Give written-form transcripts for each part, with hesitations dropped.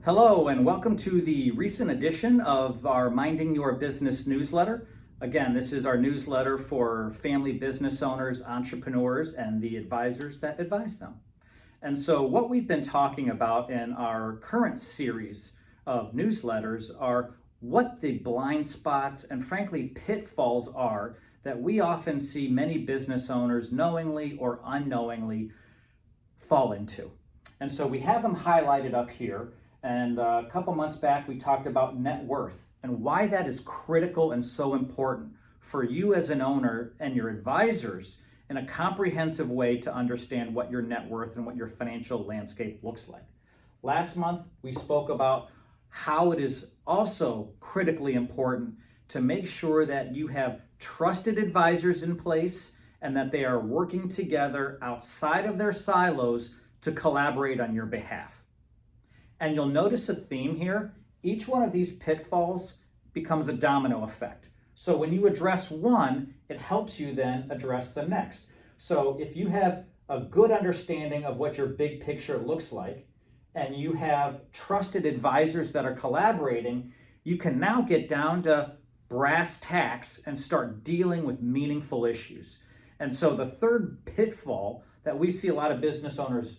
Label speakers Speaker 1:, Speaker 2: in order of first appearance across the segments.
Speaker 1: Hello, and welcome to the recent edition of our Minding Your Business newsletter. Again, this is our newsletter for family business owners, entrepreneurs, and the advisors that advise them. And so, what we've been talking about in our current series of newsletters are what the blind spots and, frankly, pitfalls are that we often see many business owners knowingly or unknowingly fall into. And so, we have them highlighted up here. And a couple months back, we talked about net worth and why that is critical and so important for you as an owner and your advisors in a comprehensive way to understand what your net worth and what your financial landscape looks like. Last month, we spoke about how it is also critically important to make sure that you have trusted advisors in place and that they are working together outside of their silos to collaborate on your behalf. And you'll notice a theme here. Each one of these pitfalls becomes a domino effect. So when you address one, it helps you then address the next. So if you have a good understanding of what your big picture looks like, and you have trusted advisors that are collaborating, you can now get down to brass tacks and start dealing with meaningful issues. And so the third pitfall that we see a lot of business owners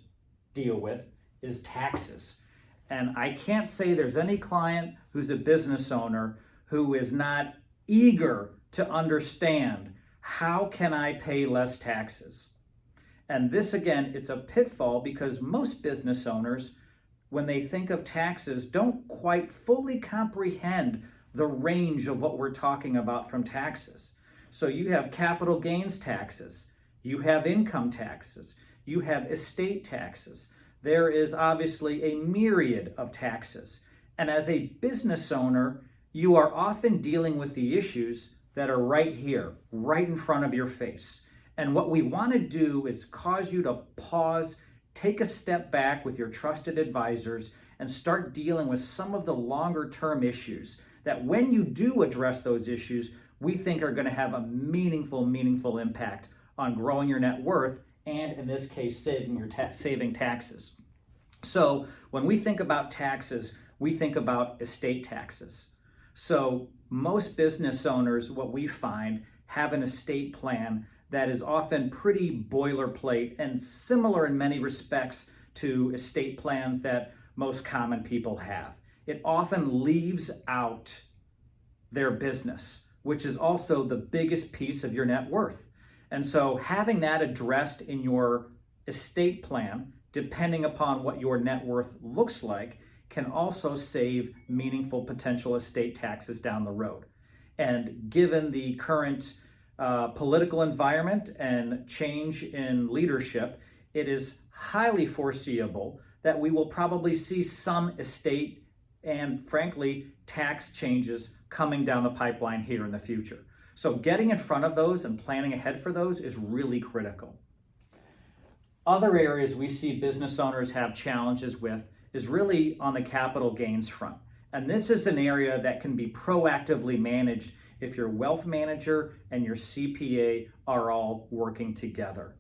Speaker 1: deal with is taxes. And I can't say there's any client who's a business owner who is not eager to understand, how can I pay less taxes? And this, again, it's a pitfall because most business owners, when they think of taxes, don't quite fully comprehend the range of what we're talking about from taxes. So you have capital gains taxes, you have income taxes, you have estate taxes. There is obviously a myriad of taxes. And as a business owner, you are often dealing with the issues that are right here, right in front of your face. And what we want to do is cause you to pause, take a step back with your trusted advisors, and start dealing with some of the longer term issues that when you do address those issues, we think are going to have a meaningful impact on growing your net worth and in this case, saving taxes. So when we think about taxes, we think about estate taxes. So most business owners, what we find, have an estate plan that is often pretty boilerplate and similar in many respects to estate plans that most common people have. It often leaves out their business, which is also the biggest piece of your net worth. And so having that addressed in your estate plan, depending upon what your net worth looks like, can also save meaningful potential estate taxes down the road. And given the current political environment and change in leadership, it is highly foreseeable that we will probably see some estate and, frankly, tax changes coming down the pipeline here in the future. So getting in front of those and planning ahead for those is really critical. Other areas we see business owners have challenges with is really on the capital gains front. And this is an area that can be proactively managed if your wealth manager and your CPA are all working together.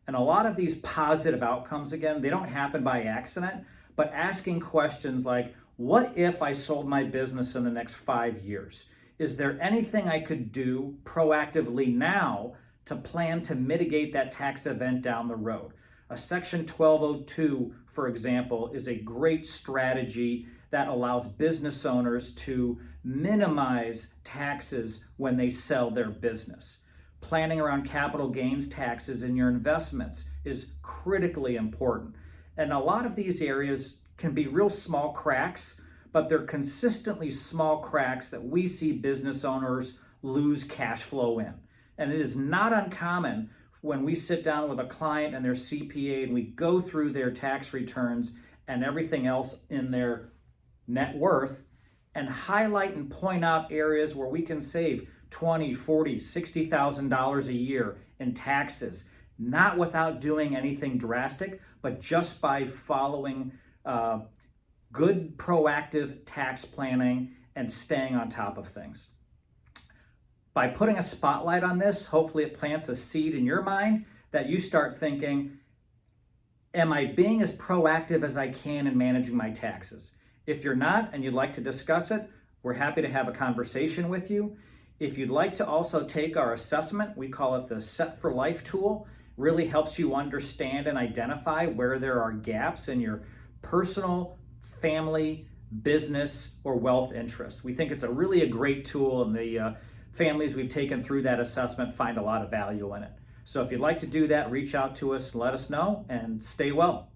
Speaker 1: And a lot of these positive outcomes, again, they don't happen by accident, but asking questions like, what if I sold my business in the next 5 years? Is there anything I could do proactively now to plan to mitigate that tax event down the road? A Section 1202, for example, is a great strategy that allows business owners to minimize taxes when they sell their business. Planning around capital gains taxes in your investments is critically important. And a lot of these areas can be real small cracks, but they're consistently small cracks that we see business owners lose cash flow in. And it is not uncommon when we sit down with a client and their CPA and we go through their tax returns and everything else in their net worth and highlight and point out areas where we can save $20,000, $40,000, $60,000 a year in taxes, not without doing anything drastic, but just by following good proactive tax planning and staying on top of things. By putting a spotlight on this, hopefully it plants a seed in your mind that you start thinking, am I being as proactive as I can in managing my taxes? If you're not and you'd like to discuss it, we're happy to have a conversation with you. If you'd like to also take our assessment, we call it the Set for Life tool, really helps you understand and identify where there are gaps in your personal, family, business, or wealth interests. We think it's a great tool, and the families we've taken through that assessment find a lot of value in it. So if you'd like to do that, reach out to us, let us know, and stay well.